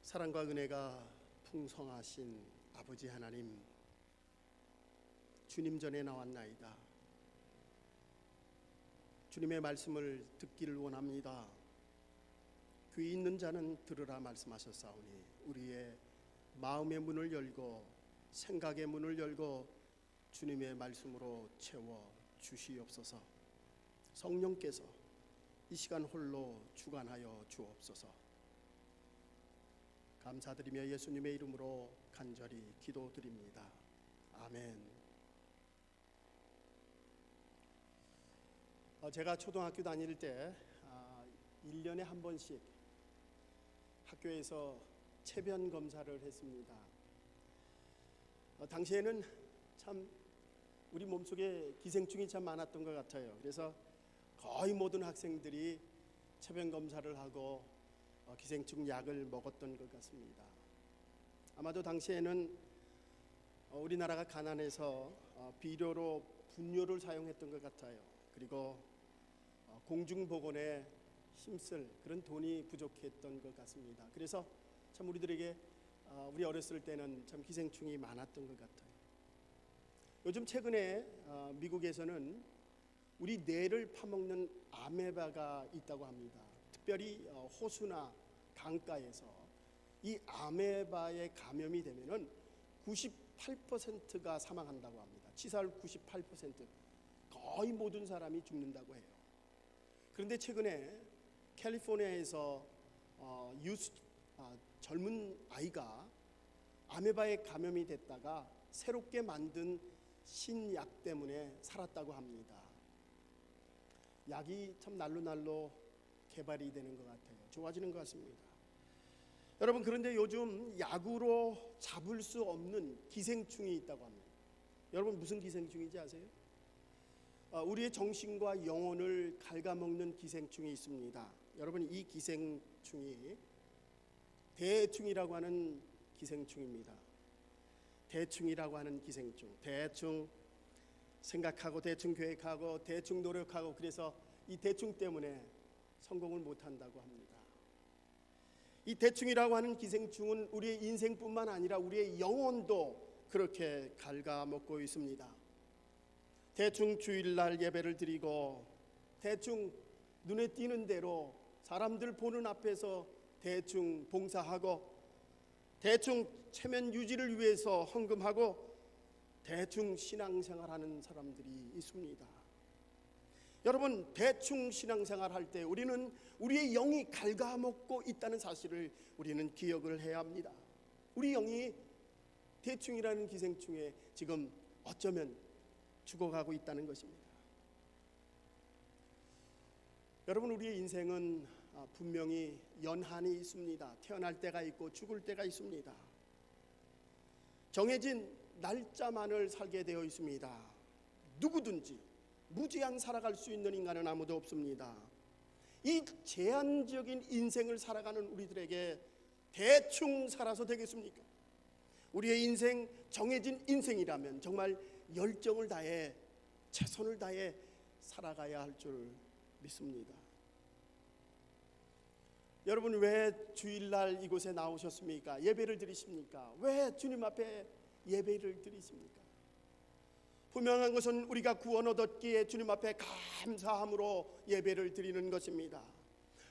사랑과 은혜가 풍성하신 아버지 하나님, 주님 전에 나왔나이다. 주님의 말씀을 듣기를 원합니다. 귀 있는 자는 들으라 말씀하셨사오니 우리의 마음의 문을 열고 생각의 문을 열고 주님의 말씀으로 채워 주시옵소서. 성령께서 이 시간 홀로 주관하여 주옵소서. 감사드리며 예수님의 이름으로 간절히 기도드립니다. 아멘. 제가 초등학교 다닐 때 1년에 한 번씩 학교에서 체변 검사를 했습니다. 당시에는 참 우리 몸속에 기생충이 참 많았던 것 같아요. 그래서 거의 모든 학생들이 체변 검사를 하고 기생충 약을 먹었던 것 같습니다. 아마도 당시에는 우리나라가 가난해서 비료로 분뇨를 사용했던 것 같아요. 그리고 공중보건에 힘쓸 그런 돈이 부족했던 것 같습니다. 그래서 참 우리들에게 우리 어렸을 때는 참 기생충이 많았던 것 같아요. 요즘 최근에 미국에서는 우리 뇌를 파먹는 아메바가 있다고 합니다. 특별히 호수나 강가에서 이 아메바에 감염이 되면은 98%가 사망한다고 합니다. 치사율 98%, 거의 모든 사람이 죽는다고 해요. 그런데 최근에 캘리포니아에서 젊은 아이가 아메바에 감염이 됐다가 새롭게 만든 신약 때문에 살았다고 합니다. 약이 참 날로 개발이 되는 것 같아요. 좋아지는 것 같습니다. 여러분, 그런데 요즘 약으로 잡을 수 없는 기생충이 있다고 합니다. 여러분, 무슨 기생충인지 아세요? 우리의 정신과 영혼을 갉아먹는 기생충이 있습니다. 여러분, 이 기생충이 대충이라고 하는 기생충입니다. 대충이라고 하는 기생충. 대충 생각하고 대충 계획하고 대충 노력하고, 그래서 이 대충 때문에 성공을 못한다고 합니다. 이 대충이라고 하는 기생충은 우리의 인생뿐만 아니라 우리의 영혼도 그렇게 갉아먹고 있습니다. 대충 주일날 예배를 드리고, 대충 눈에 띄는 대로 사람들 보는 앞에서 대충 봉사하고, 대충 체면 유지를 위해서 헌금하고, 대충 신앙생활하는 사람들이 있습니다. 여러분, 대충 신앙생활 할 때 우리는 우리의 영이 갉아먹고 있다는 사실을 우리는 기억을 해야 합니다. 우리 영이 대충이라는 기생충에 지금 어쩌면 죽어가고 있다는 것입니다. 여러분, 우리의 인생은 분명히 연한이 있습니다. 태어날 때가 있고 죽을 때가 있습니다. 정해진 날짜만을 살게 되어 있습니다. 누구든지 무제한 살아갈 수 있는 인간은 아무도 없습니다. 이 제한적인 인생을 살아가는 우리들에게 대충 살아서 되겠습니까? 우리의 인생, 정해진 인생이라면 정말 열정을 다해 최선을 다해 살아가야 할 줄 믿습니다. 여러분, 왜 주일날 이곳에 나오셨습니까? 예배를 드리십니까? 왜 주님 앞에 예배를 드리십니까? 분명한 것은 우리가 구원 얻었기에 주님 앞에 감사함으로 예배를 드리는 것입니다.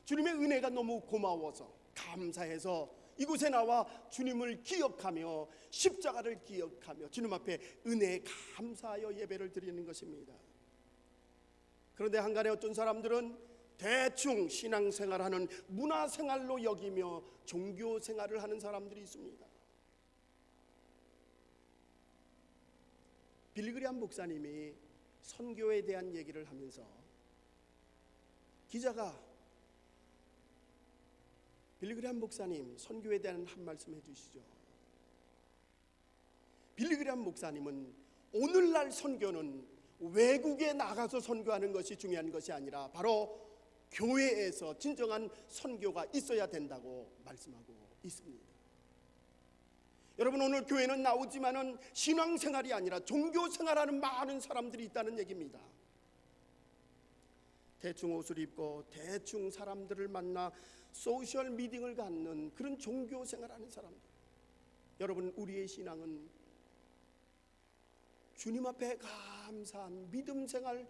주님의 은혜가 너무 고마워서 감사해서 이곳에 나와 주님을 기억하며 십자가를 기억하며 주님 앞에 은혜에 감사하여 예배를 드리는 것입니다. 그런데 한간에 어떤 사람들은 대충 신앙생활하는 문화생활로 여기며 종교생활을 하는 사람들이 있습니다. 빌리그리암 목사님이 선교에 대한 얘기를 하면서 기자가 빌리그리암 목사님 선교에 대한 한 말씀 해주시죠. 빌리그리암 목사님은 오늘날 선교는 외국에 나가서 선교하는 것이 중요한 것이 아니라 바로 교회에서 진정한 선교가 있어야 된다고 말씀하고 있습니다. 여러분, 오늘 교회는 나오지만은 신앙생활이 아니라 종교생활하는 많은 사람들이 있다는 얘기입니다. 대충 옷을 입고 대충 사람들을 만나 소셜 미팅을 갖는 그런 종교 생활하는 사람들. 여러분, 우리의 신앙은 주님 앞에 감사한 믿음 생활,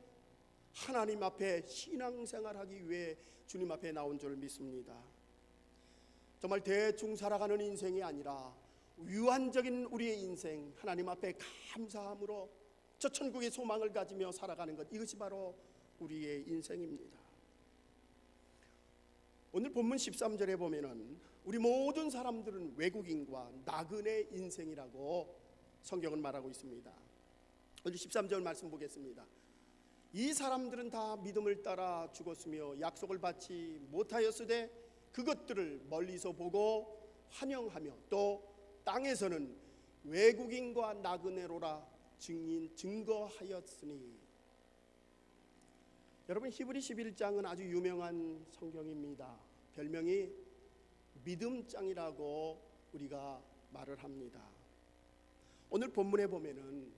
하나님 앞에 신앙 생활하기 위해 주님 앞에 나온 줄 믿습니다. 정말 대충 살아가는 인생이 아니라 유한적인 우리의 인생, 하나님 앞에 감사함으로 저 천국의 소망을 가지며 살아가는 것, 이것이 바로 우리의 인생입니다. 오늘 본문 13절에 보면은 우리 모든 사람들은 외국인과 나그네 인생이라고 성경은 말하고 있습니다. 오늘 13절 말씀 보겠습니다. 이 사람들은 다 믿음을 따라 죽었으며 약속을 받지 못하였으되 그것들을 멀리서 보고 환영하며 또 땅에서는 외국인과 나그네로라 증거하였으니. 여러분, 히브리 11장은 아주 유명한 성경입니다. 별명이 믿음장이라고 우리가 말을 합니다. 오늘 본문에 보면은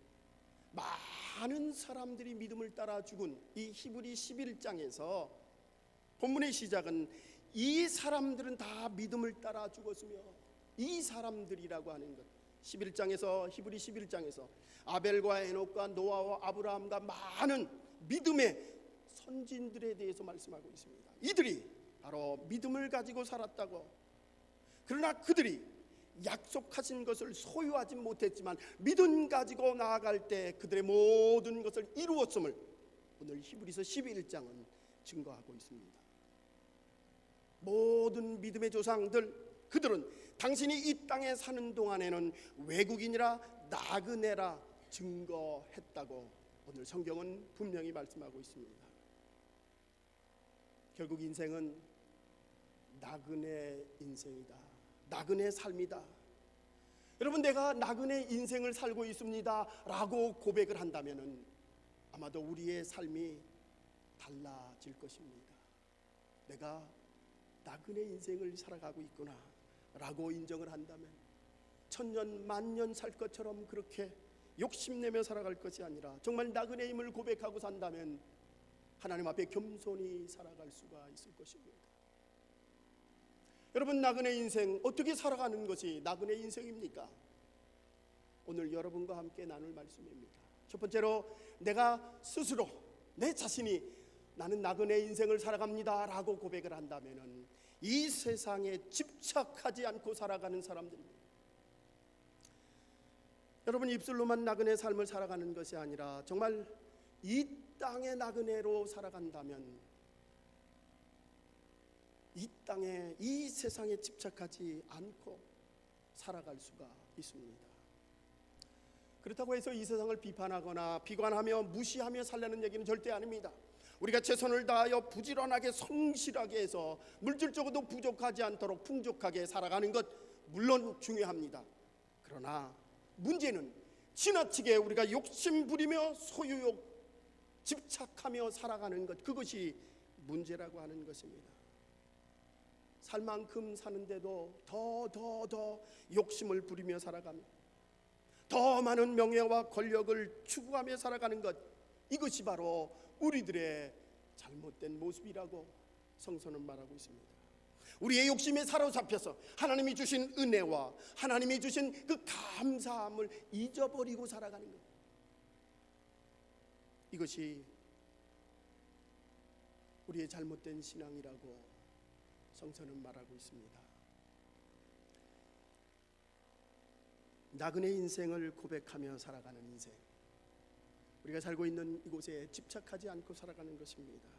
많은 사람들이 믿음을 따라 죽은 이 히브리 11장에서 본문의 시작은 이 사람들은 다 믿음을 따라 죽었으며, 이 사람들이라고 하는 것, 11장에서 히브리 11장에서 아벨과 에녹과 노아와 아브라함과 많은 믿음의 선진들에 대해서 말씀하고 있습니다. 이들이 바로 믿음을 가지고 살았다고. 그러나 그들이 약속하신 것을 소유하지 못했지만 믿음 가지고 나아갈 때 그들의 모든 것을 이루었음을 오늘 히브리서 11장은 증거하고 있습니다. 모든 믿음의 조상들, 그들은 당신이 이 땅에 사는 동안에는 외국인이라 나그네라 증거했다고 오늘 성경은 분명히 말씀하고 있습니다. 결국 인생은 나그네 인생이다, 나그네 삶이다. 여러분, 내가 나그네 인생을 살고 있습니다 라고 고백을 한다면 아마도 우리의 삶이 달라질 것입니다. 내가 나그네 인생을 살아가고 있구나 라고 인정을 한다면 천년 만년 살 것처럼 그렇게 욕심내며 살아갈 것이 아니라 정말 나그네임을 고백하고 산다면 하나님 앞에 겸손히 살아갈 수가 있을 것입니다. 여러분, 나그네 인생 어떻게 살아가는 것이 나그네 인생입니까? 오늘 여러분과 함께 나눌 말씀입니다. 첫 번째로, 내가 스스로 내 자신이 나는 나그네 인생을 살아갑니다 라고 고백을 한다면 이 세상에 집착하지 않고 살아가는 사람들입니다. 여러분, 입술로만 나그네 삶을 살아가는 것이 아니라 정말 이 땅의 나그네로 살아간다면 이 땅에, 이 세상에 집착하지 않고 살아갈 수가 있습니다. 그렇다고 해서 이 세상을 비판하거나 비관하며 무시하며 살려는 얘기는 절대 아닙니다. 우리가 최선을 다하여 부지런하게 성실하게 해서 물질적으로도 부족하지 않도록 풍족하게 살아가는 것 물론 중요합니다. 그러나 문제는 지나치게 우리가 욕심 부리며 소유욕 집착하며 살아가는 것, 그것이 문제라고 하는 것입니다. 살 만큼 사는데도 더 욕심을 부리며 살아가며 더 많은 명예와 권력을 추구하며 살아가는 것, 이것이 바로 우리들의 잘못된 모습이라고 성서는 말하고 있습니다. 우리의 욕심에 사로잡혀서 하나님이 주신 은혜와 하나님이 주신 그 감사함을 잊어버리고 살아가는 것, 이것이 우리의 잘못된 신앙이라고 성서는 말하고 있습니다. 나그네 인생을 고백하며 살아가는 인생, 우리가 살고 있는 이곳에 집착하지 않고 살아가는 것입니다.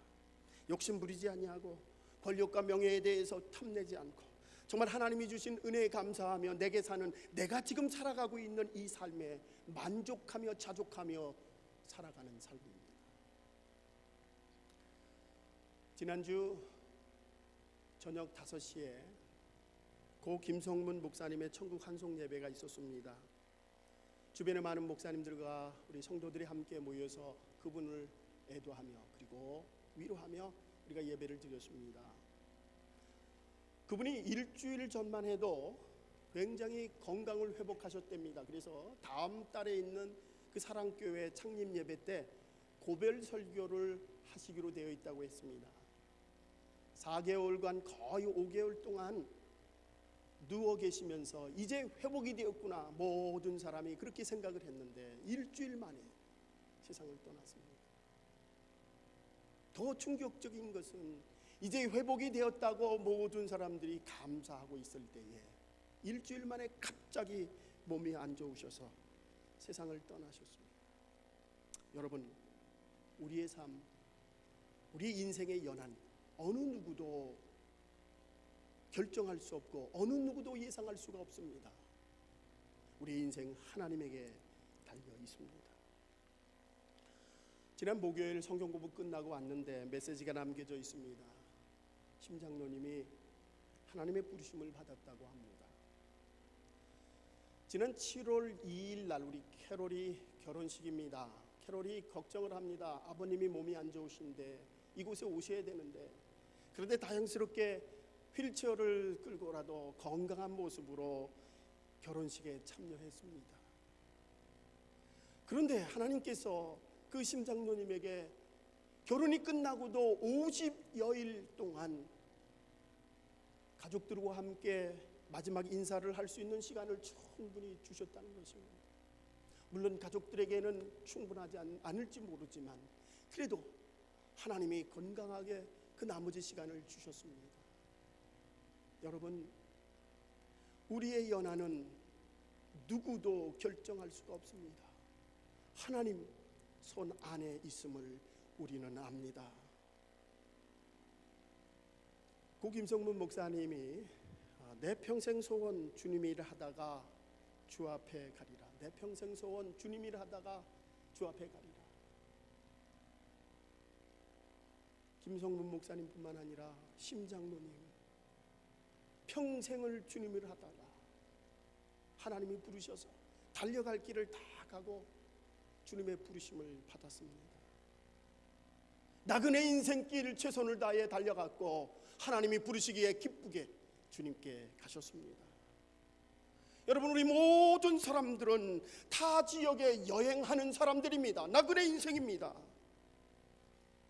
욕심 부리지 아니하고 권력과 명예에 대해서 탐내지 않고 정말 하나님이 주신 은혜에 감사하며 내게 사는, 내가 지금 살아가고 있는 이 삶에 만족하며 자족하며 살아가는 삶입니다. 지난주 저녁 5시에 고 김성문 목사님의 천국 환송 예배가 있었습니다. 주변의 많은 목사님들과 우리 성도들이 함께 모여서 그분을 애도하며 그리고 위로하며 우리가 예배를 드렸습니다. 그분이 일주일 전만 해도 굉장히 건강을 회복하셨답니다. 그래서 다음 달에 있는 그 사랑교회 창립 예배 때 고별 설교를 하시기로 되어 있다고 했습니다. 4개월간 거의 5개월 동안 누워 계시면서 이제 회복이 되었구나, 모든 사람이 그렇게 생각을 했는데 일주일 만에 세상을 떠났습니다. 더 충격적인 것은 이제 회복이 되었다고 모든 사람들이 감사하고 있을 때에 일주일 만에 갑자기 몸이 안 좋으셔서 세상을 떠나셨습니다. 여러분, 우리의 삶, 우리 인생의 연한 어느 누구도 결정할 수 없고 어느 누구도 예상할 수가 없습니다. 우리 인생 하나님에게 달려 있습니다. 지난 목요일 성경 공부 끝나고 왔는데 메시지가 남겨져 있습니다. 심장로님이 하나님의 부르심을 받았다고 합니다. 지난 7월 2일 날 우리 캐롤이 결혼식입니다. 캐롤이 걱정을 합니다. 아버님이 몸이 안 좋으신데 이곳에 오셔야 되는데, 그런데 다행스럽게 휠체어를 끌고라도 건강한 모습으로 결혼식에 참여했습니다. 그런데 하나님께서 그 심장로님에게 결혼이 끝나고도 50여일 동안 가족들과 함께 마지막 인사를 할 수 있는 시간을 충분히 주셨다는 것입니다. 물론 가족들에게는 충분하지 않을지 모르지만 그래도 하나님이 건강하게 그 나머지 시간을 주셨습니다. 여러분, 우리의 연한은 누구도 결정할 수가 없습니다. 하나님 손 안에 있음을 우리는 압니다. 고 김성문 목사님이 내 평생 소원 주님 일 하다가 주 앞에 가리라. 내 평생 소원 주님 일 하다가 주 앞에 가리라. 김성문 목사님뿐만 아니라 심장로님 평생을 주님 일 하다가 하나님이 부르셔서 달려갈 길을 다 가고 주님의 부르심을 받았습니다. 나그네 인생길 최선을 다해 달려갔고 하나님이 부르시기에 기쁘게 주님께 가셨습니다. 여러분, 우리 모든 사람들은 타 지역에 여행하는 사람들입니다. 나그네 인생입니다.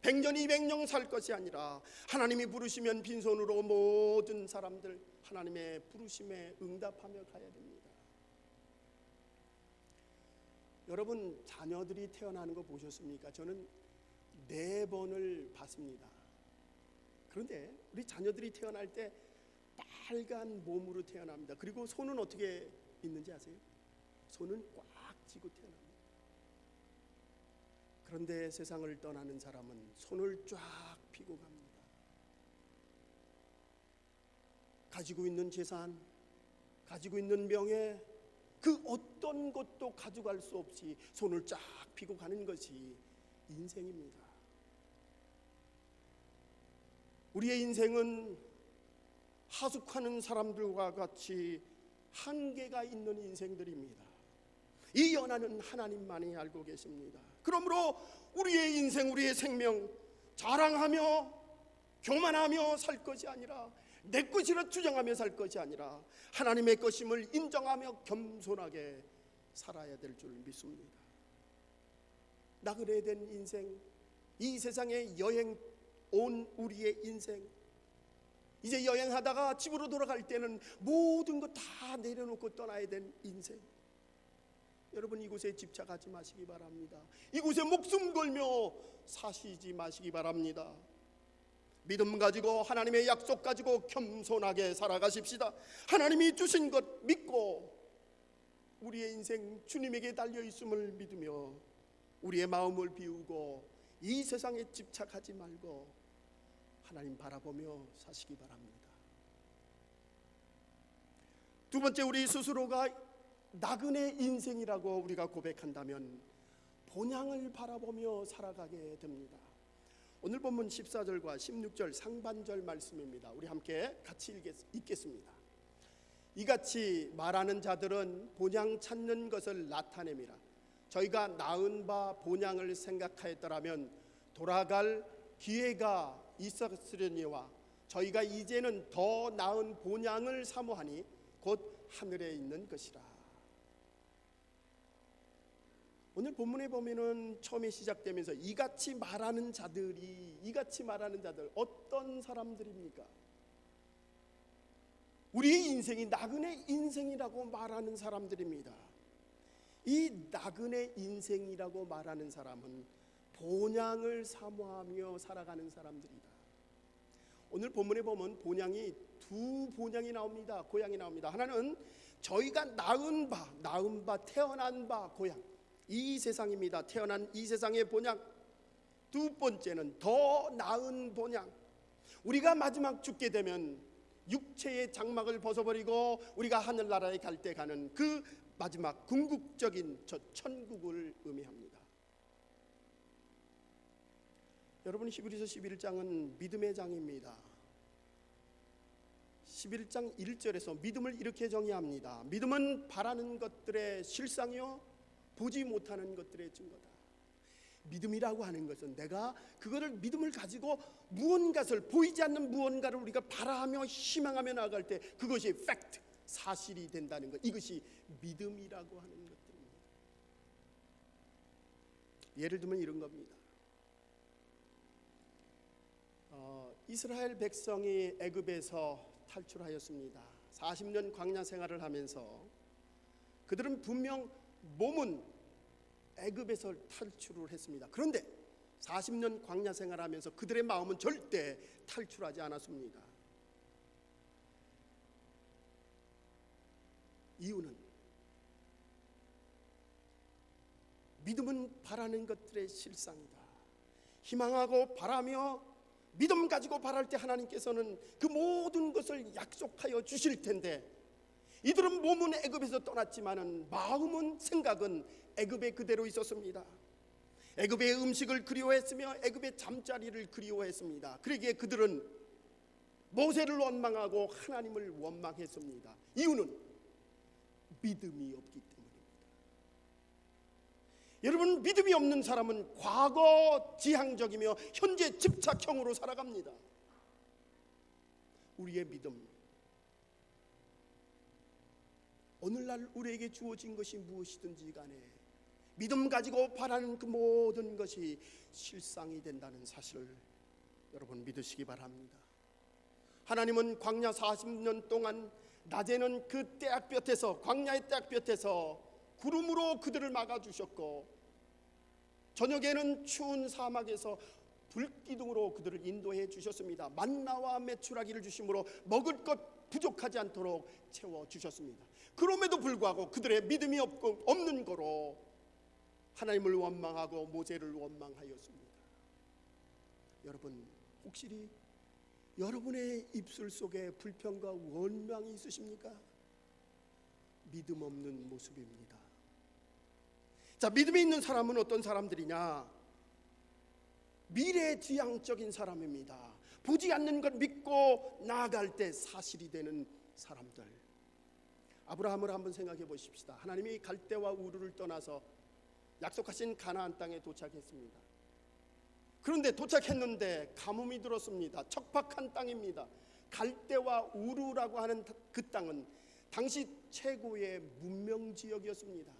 100년 200년 살 것이 아니라 하나님이 부르시면 빈손으로 모든 사람들 하나님의 부르심에 응답하며 가야 됩니다. 여러분, 자녀들이 태어나는 거 보셨습니까? 저는 4번을 봤습니다. 그런데 우리 자녀들이 태어날 때 빨간 몸으로 태어납니다. 그리고 손은 어떻게 있는지 아세요? 손은 꽉 쥐고 태어납니다. 그런데 세상을 떠나는 사람은 손을 쫙 펴고 갑니다. 가지고 있는 재산, 가지고 있는 명예, 그 어떤 것도 가져갈 수 없이 손을 쫙 펴고 가는 것이 인생입니다. 우리의 인생은 하숙하는 사람들과 같이 한계가 있는 인생들입니다. 이 연한은 하나님만이 알고 계십니다. 그러므로 우리의 인생, 우리의 생명 자랑하며 교만하며 살 것이 아니라, 내 것이라 주장하며 살 것이 아니라 하나님의 것임을 인정하며 겸손하게 살아야 될 줄 믿습니다. 나그네 된 인생, 이 세상에 여행 온 우리의 인생, 이제 여행하다가 집으로 돌아갈 때는 모든 것 다 내려놓고 떠나야 된 인생. 여러분, 이곳에 집착하지 마시기 바랍니다. 이곳에 목숨 걸며 사시지 마시기 바랍니다. 믿음 가지고 하나님의 약속 가지고 겸손하게 살아가십시다. 하나님이 주신 것 믿고 우리의 인생 주님에게 달려 있음을 믿으며 우리의 마음을 비우고 이 세상에 집착하지 말고 하나님 바라보며 사시기 바랍니다. 두 번째, 우리 스스로가 나그네 인생이라고 우리가 고백한다면 본향을 바라보며 살아가게 됩니다. 오늘 본문 14절과 16절 상반절 말씀입니다. 우리 함께 같이 읽겠습니다. 이같이 말하는 자들은 본향 찾는 것을 나타냄이라. 저희가 나은 바 본향을 생각하였더라면 돌아갈 기회가 있었으려니와 저희가 이제는 더 나은 본향을 사모하니 곧 하늘에 있는 것이라. 오늘 본문에 보면은 처음에 시작되면서 이같이 말하는 자들 어떤 사람들입니까? 우리의 인생이 나그네 인생이라고 말하는 사람들입니다. 이 나그네 인생이라고 말하는 사람은 본향을 사모하며 살아가는 사람들이다. 오늘 본문에 보면 본향이 두 본향이 나옵니다. 고향이 나옵니다. 하나는 저희가 낳은 바 태어난 바 고향, 이 세상입니다. 태어난 이 세상의 본향. 두 번째는 더 나은 본향, 우리가 마지막 죽게 되면 육체의 장막을 벗어버리고 우리가 하늘나라에 갈 때 가는 그 마지막 궁극적인 저 천국을 의미합니다. 여러분, 히브리서 11장은 믿음의 장입니다. 11장 1절에서 믿음을 이렇게 정의합니다. 믿음은 바라는 것들의 실상이요 보지 못하는 것들의 증거다. 믿음이라고 하는 것은 내가 그거를 믿음을 가지고 무언가를, 보이지 않는 무언가를 우리가 바라하며 희망하며 나아갈 때 그것이 팩트, 사실이 된다는 것, 이것이 믿음이라고 하는 것들입니다. 예를 들면 이런 겁니다. 이스라엘 백성이 애굽에서 탈출하였습니다. 40년 광야 생활을 하면서 그들은 분명 몸은 애굽에서 탈출을 했습니다. 그런데 40년 광야 생활하면서 그들의 마음은 절대 탈출하지 않았습니다. 이유는 믿음은 바라는 것들의 실상이다. 희망하고 바라며 믿음 가지고 바랄 때 하나님께서는 그 모든 것을 약속하여 주실 텐데, 이들은 몸은 애굽에서 떠났지만은 마음은, 생각은 애굽에 그대로 있었습니다. 애굽의 음식을 그리워했으며 애굽의 잠자리를 그리워했습니다. 그러기에 그들은 모세를 원망하고 하나님을 원망했습니다. 이유는 믿음이 없기 때문입니다. 여러분, 믿음이 없는 사람은 과거 지향적이며 현재 집착형으로 살아갑니다. 우리의 믿음, 오늘날 우리에게 주어진 것이 무엇이든지 간에 믿음 가지고 바라는 그 모든 것이 실상이 된다는 사실을 여러분 믿으시기 바랍니다. 하나님은 광야 40년 동안 낮에는 그 떼약볕에서, 광야의 떼약볕에서 구름으로 그들을 막아주셨고, 저녁에는 추운 사막에서 불기둥으로 그들을 인도해 주셨습니다. 만나와 메추라기를 주심으로 먹을 것 부족하지 않도록 채워주셨습니다. 그럼에도 불구하고 그들의 믿음이 없는 거로 하나님을 원망하고 모세를 원망하였습니다. 여러분, 혹시 여러분의 입술 속에 불평과 원망이 있으십니까? 믿음 없는 모습입니다. 자, 믿음이 있는 사람은 어떤 사람들이냐? 미래지향적인 사람입니다. 보지 않는 것 믿고 나아갈 때 사실이 되는 사람들. 아브라함을 한번 생각해 보십시다. 하나님이 갈대와 우르를 떠나서 약속하신 가나안 땅에 도착했습니다. 그런데 도착했는데 가뭄이 들었습니다. 척박한 땅입니다. 갈대와 우르라고 하는 그 땅은 당시 최고의 문명지역이었습니다.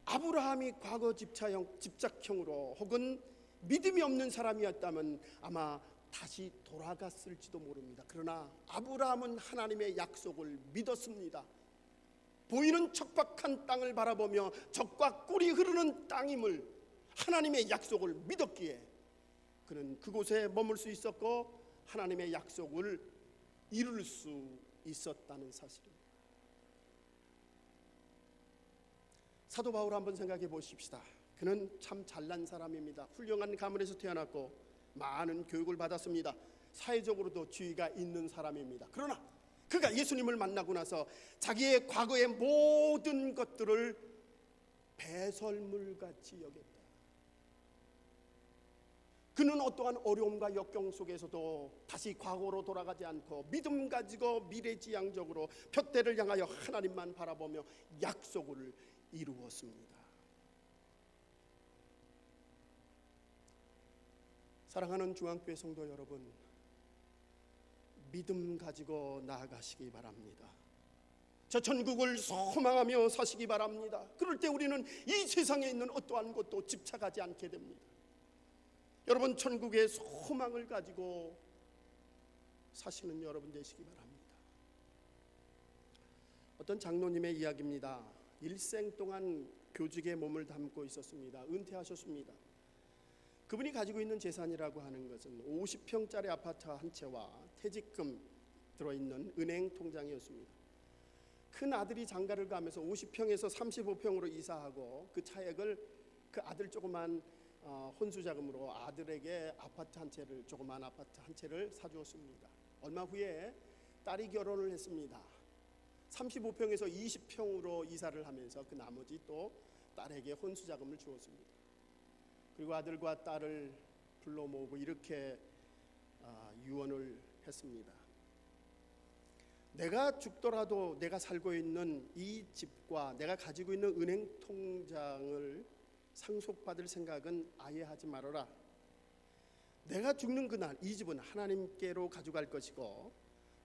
아브라함이 과거 집착형으로 혹은 믿음이 없는 사람이었다면 아마 다시 돌아갔을지도 모릅니다. 그러나 아브라함은 하나님의 약속을 믿었습니다. 보이는 척박한 땅을 바라보며 적과 꿀이 흐르는 땅임을, 하나님의 약속을 믿었기에 그는 그곳에 머물 수 있었고 하나님의 약속을 이룰 수 있었다는 사실입니다. 사도 바울 한번 생각해 보십시다. 그는 참 잘난 사람입니다. 훌륭한 가문에서 태어났고 많은 교육을 받았습니다. 사회적으로도 지위가 있는 사람입니다. 그러나 그가 예수님을 만나고 나서 자기의 과거의 모든 것들을 배설물같이 여겼다. 그는 어떠한 어려움과 역경 속에서도 다시 과거로 돌아가지 않고 믿음 가지고 미래지향적으로 표대를 향하여 하나님만 바라보며 약속을 이루었습니다. 사랑하는 중앙교회 성도 여러분, 믿음 가지고 나아가시기 바랍니다. 저 천국을 소망하며 사시기 바랍니다. 그럴 때 우리는 이 세상에 있는 어떠한 것도 집착하지 않게 됩니다. 여러분, 천국의 소망을 가지고 사시는 여러분 되시기 바랍니다. 어떤 장로님의 이야기입니다. 일생 동안 교직에 몸을 담고 있었습니다. 은퇴하셨습니다. 그분이 가지고 있는 재산이라고 하는 것은 50평짜리 아파트 한 채와 퇴직금 들어있는 은행 통장이었습니다. 큰 아들이 장가를 가면서 50평에서 35평으로 이사하고 그 차액을 그 아들 조그만 혼수 자금으로 아들에게 아파트 한 채를, 조그만 아파트 한 채를 사주었습니다. 얼마 후에 딸이 결혼을 했습니다. 35평에서 20평으로 이사를 하면서 그 나머지 또 딸에게 혼수 자금을 주었습니다. 그리고 아들과 딸을 불러 모으고 이렇게 유언을 했습니다. 내가 죽더라도 내가 살고 있는 이 집과 내가 가지고 있는 은행 통장을 상속받을 생각은 아예 하지 말아라. 내가 죽는 그날 이 집은 하나님께로 가져갈 것이고,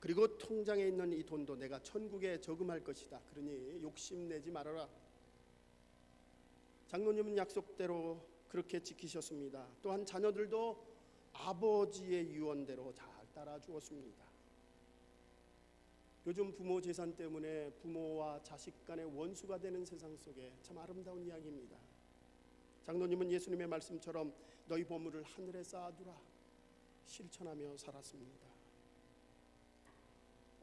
그리고 통장에 있는 이 돈도 내가 천국에 저금할 것이다. 그러니 욕심내지 말아라. 장로님은 약속대로 그렇게 지키셨습니다. 또한 자녀들도 아버지의 유언대로 잘 따라주었습니다. 요즘 부모 재산 때문에 부모와 자식 간의 원수가 되는 세상 속에 참 아름다운 이야기입니다. 장로님은 예수님의 말씀처럼 너희 보물을 하늘에 쌓아두라 실천하며 살았습니다.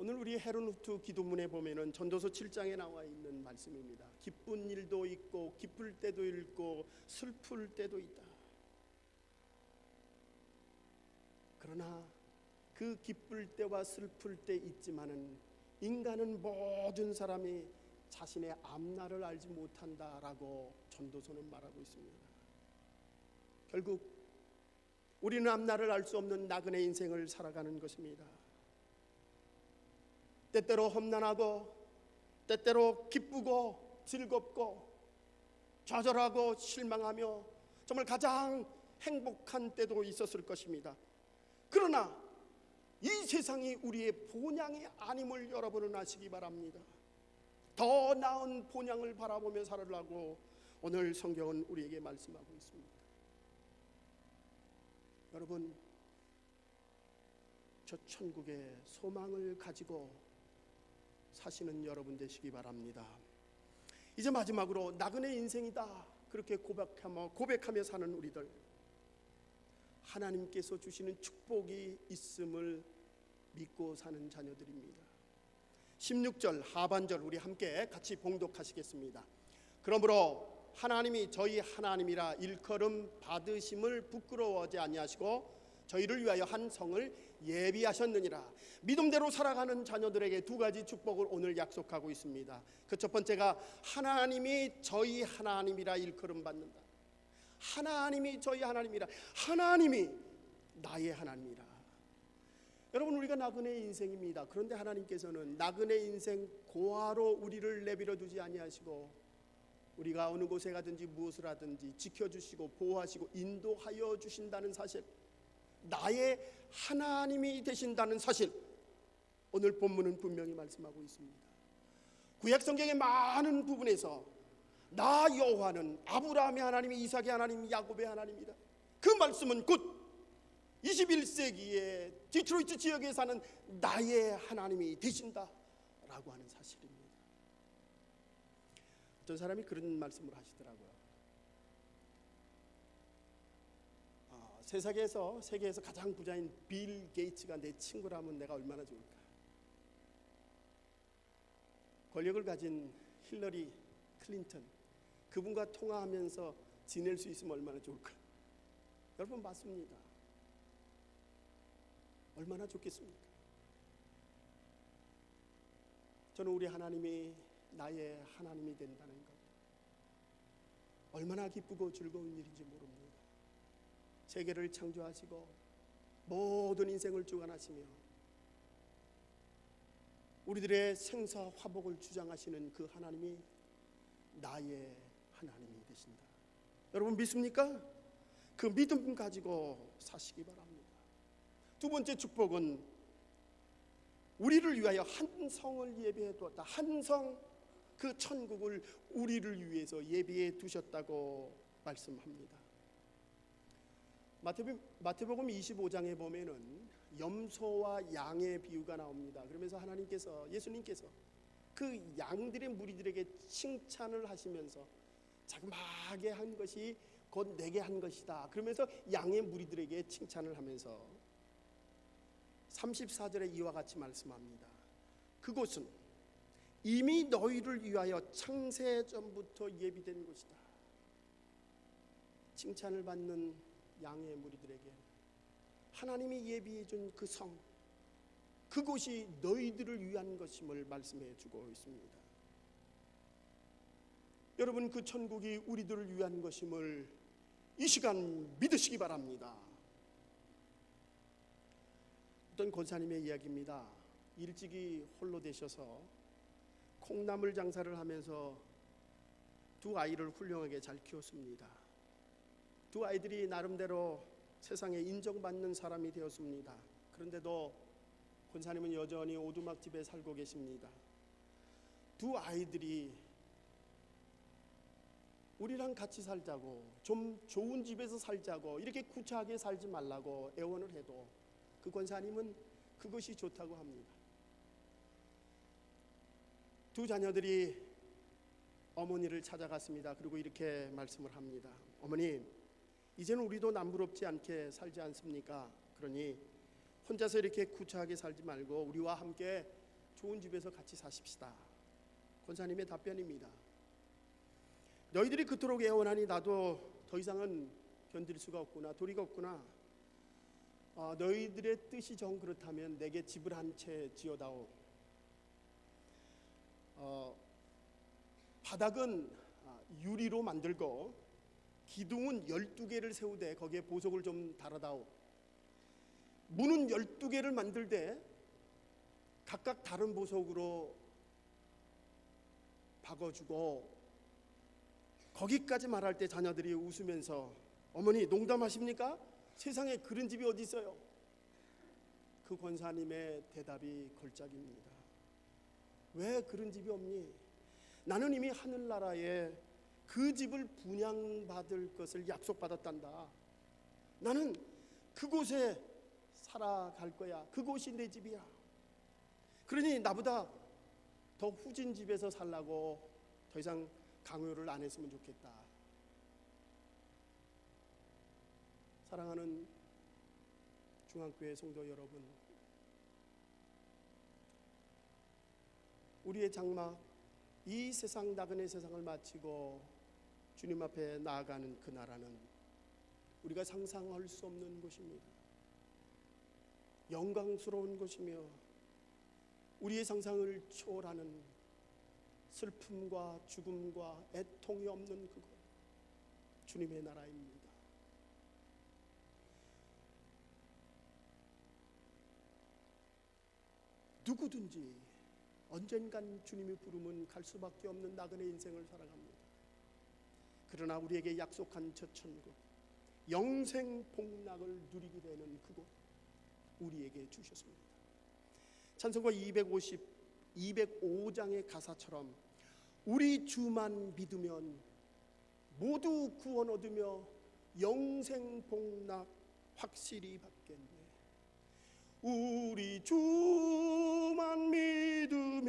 오늘 우리 헤르누트 기도문에 보면은 전도서 7장에 나와 있는 말씀입니다. 기쁜 일도 있고 기쁠 때도 있고 슬플 때도 있다. 그러나 그 기쁠 때와 슬플 때 있지만은 인간은 모든 사람이 자신의 앞날을 알지 못한다라고 전도서는 말하고 있습니다. 결국 우리는 앞날을 알 수 없는 나그네 인생을 살아가는 것입니다. 때때로 험난하고 때때로 기쁘고 즐겁고 좌절하고 실망하며 정말 가장 행복한 때도 있었을 것입니다. 그러나 이 세상이 우리의 본향이 아님을 여러분은 아시기 바랍니다. 더 나은 본향을 바라보며 살으라고 오늘 성경은 우리에게 말씀하고 있습니다. 여러분, 저 천국의 소망을 가지고 사시는 여러분 되시기 바랍니다. 이제 마지막으로 나그네 인생이다 그렇게 고백하며 사는 우리들, 하나님께서 주시는 축복이 있음을 믿고 사는 자녀들입니다. 16절 하반절 우리 함께 같이 봉독하시겠습니다. 그러므로 하나님이 저희 하나님이라 일컬음 받으심을 부끄러워하지 아니하시고 저희를 위하여 한 성을 예비하셨느니라. 믿음대로 살아가는 자녀들에게 두 가지 축복을 오늘 약속하고 있습니다. 그 첫 번째가 하나님이 저희 하나님이라 일컬음 받는다. 하나님이 저희 하나님이라, 하나님이 나의 하나님이라. 여러분, 우리가 나그네 인생입니다. 그런데 하나님께서는 나그네 인생 고아로 우리를 내버려 두지 아니하시고 우리가 어느 곳에 가든지 무엇을 하든지 지켜주시고 보호하시고 인도하여 주신다는 사실, 나의 하나님이 되신다는 사실, 오늘 본문은 분명히 말씀하고 있습니다. 구약 성경의 많은 부분에서 나 여호와는 아브라함의 하나님, 이삭의 하나님, 야곱의 하나님이다. 그 말씀은 곧 21세기의 디트로이트 지역에 사는 나의 하나님이 되신다라고 하는 사실입니다. 어떤 사람이 그런 말씀을 하시더라고요. 세계에서 가장 부자인 빌 게이츠가 내 친구라면 내가 얼마나 좋을까. 권력을 가진 힐러리 클린턴, 그분과 통화하면서 지낼 수 있으면 얼마나 좋을까. 여러분, 맞습니다. 얼마나 좋겠습니까? 저는 우리 하나님이 나의 하나님이 된다는 것, 얼마나 기쁘고 즐거운 일인지 모릅니다. 세계를 창조하시고 모든 인생을 주관하시며 우리들의 생사 화복을 주장하시는 그 하나님이 나의 하나님이 되신다. 여러분 믿습니까? 그 믿음 가지고 사시기 바랍니다. 두 번째 축복은 우리를 위하여 한 성을 예비해 두었다. 한 성, 그 천국을 우리를 위해서 예비해 두셨다고 말씀합니다. 마태복음 25장에 보면은 염소와 양의 비유가 나옵니다. 그러면서 예수님께서 그 양들의 무리들에게 칭찬을 하시면서 자그마하게 한 것이 곧 내게 한 것이다. 그러면서 양의 무리들에게 칭찬을 하면서 34절에 이와 같이 말씀합니다. 그곳은 이미 너희를 위하여 창세 전부터 예비된 곳이다. 칭찬을 받는 양의 무리들에게 하나님이 예비해 준 그 성, 그곳이 너희들을 위한 것임을 말씀해 주고 있습니다. 여러분, 그 천국이 우리들을 위한 것임을 이 시간 믿으시기 바랍니다. 어떤 권사님의 이야기입니다. 일찍이 홀로 되셔서 콩나물 장사를 하면서 두 아이를 훌륭하게 잘 키웠습니다. 두 아이들이 나름대로 세상에 인정받는 사람이 되었습니다. 그런데도 권사님은 여전히 오두막집에 살고 계십니다. 두 아이들이 우리랑 같이 살자고, 좀 좋은 집에서 살자고, 이렇게 구차하게 살지 말라고 애원을 해도 그 권사님은 그것이 좋다고 합니다. 두 자녀들이 어머니를 찾아갔습니다. 그리고 이렇게 말씀을 합니다. 어머니, 이제는 우리도 남부럽지 않게 살지 않습니까? 그러니 혼자서 이렇게 구차하게 살지 말고 우리와 함께 좋은 집에서 같이 사십시다. 권사님의 답변입니다. 너희들이 그토록 애원하니 나도 더 이상은 견딜 수가 없구나, 도리가 없구나. 너희들의 뜻이 정 그렇다면 내게 집을 한 채 지어다오. 바닥은 유리로 만들고 기둥은 12개를 세우되 거기에 보석을 좀 달아다오. 문은 12개를 만들되 각각 다른 보석으로 박아주고, 거기까지 말할 때 자녀들이 웃으면서 어머니 농담하십니까? 세상에 그런 집이 어디 있어요? 그 권사님의 대답이 걸작입니다. 왜 그런 집이 없니? 나는 이미 하늘나라에 그 집을 분양받을 것을 약속받았단다. 나는 그곳에 살아갈 거야. 그곳이 내 집이야. 그러니 나보다 더 후진 집에서 살라고 더 이상 강요를 안 했으면 좋겠다. 사랑하는 중앙교회 성도 여러분, 우리의 장막, 이 세상 나그네 세상을 마치고 주님 앞에 나아가는 그 나라는 우리가 상상할 수 없는 곳입니다. 영광스러운 곳이며 우리의 상상을 초월하는 슬픔과 죽음과 애통이 없는 그곳, 주님의 나라입니다. 누구든지 언젠간 주님이 부르면 갈 수밖에 없는 나그네 인생을 살아갑니다. 그러나 우리에게 약속한 저 천국, 영생 복락을 누리게 되는 그곳, 우리에게 주셨습니다. 찬송가 205장의 가사처럼 우리 주만 믿으면 모두 구원 얻으며 영생 복락 확실히 받겠네. 우리 주만 믿으면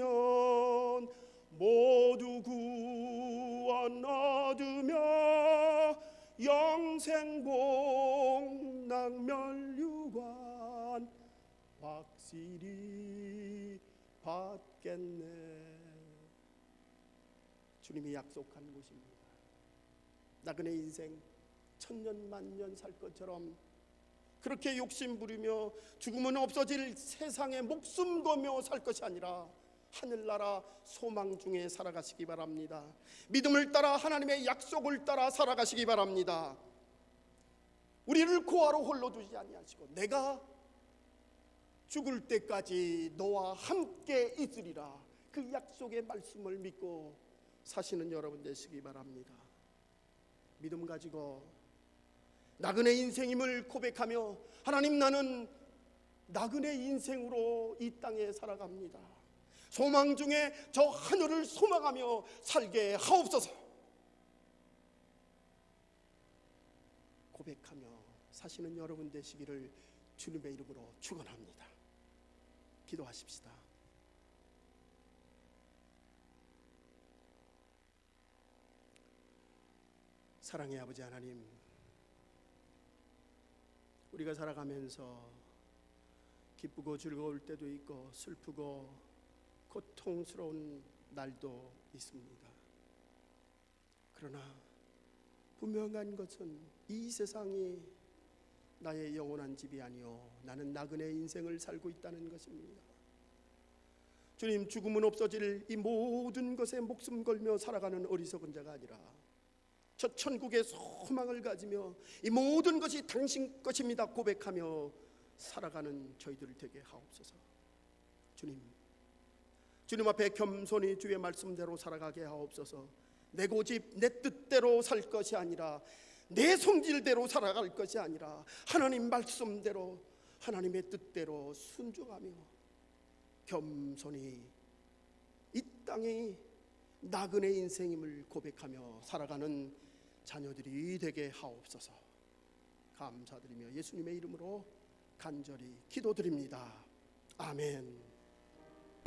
모두 구원 얻으며 영생 복락 면류관 확실히 받겠네. 주님이 약속한 곳입니다. 나그네 인생 천년 만년 살 것처럼 그렇게 욕심 부리며 죽으면 없어질 세상에 목숨 거며 살 것이 아니라 하늘나라 소망 중에 살아가시기 바랍니다. 믿음을 따라 하나님의 약속을 따라 살아가시기 바랍니다. 우리를 고아로 홀로 두지 아니하시고 내가 죽을 때까지 너와 함께 있으리라, 그 약속의 말씀을 믿고 사시는 여러분 되시기 바랍니다. 믿음 가지고 나그네 인생임을 고백하며 하나님, 나는 나그네 인생으로 이 땅에 살아갑니다. 소망 중에 저 하늘을 소망하며 살게 하옵소서. 고백하며 사시는 여러분 되시기를 주님의 이름으로 축원합니다. 기도하십시다. 사랑의 아버지 하나님, 우리가 살아가면서 기쁘고 즐거울 때도 있고 슬프고 고통스러운 날도 있습니다. 그러나 분명한 것은 이 세상이 나의 영원한 집이 아니요 나는 나그네 인생을 살고 있다는 것입니다. 주님, 죽음은 없어질 이 모든 것에 목숨 걸며 살아가는 어리석은 자가 아니라 저 천국의 소망을 가지며 이 모든 것이 당신 것입니다 고백하며 살아가는 저희들 되게 하옵소서. 주님 앞에 겸손히 주의 말씀대로 살아가게 하옵소서. 내 고집 내 뜻대로 살 것이 아니라 내 성질대로 살아갈 것이 아니라 하나님 말씀대로 하나님의 뜻대로 순종하며 겸손히 이 땅의 나그네 인생임을 고백하며 살아가는 자녀들이 되게 하옵소서. 감사드리며 예수님의 이름으로 간절히 기도드립니다. 아멘.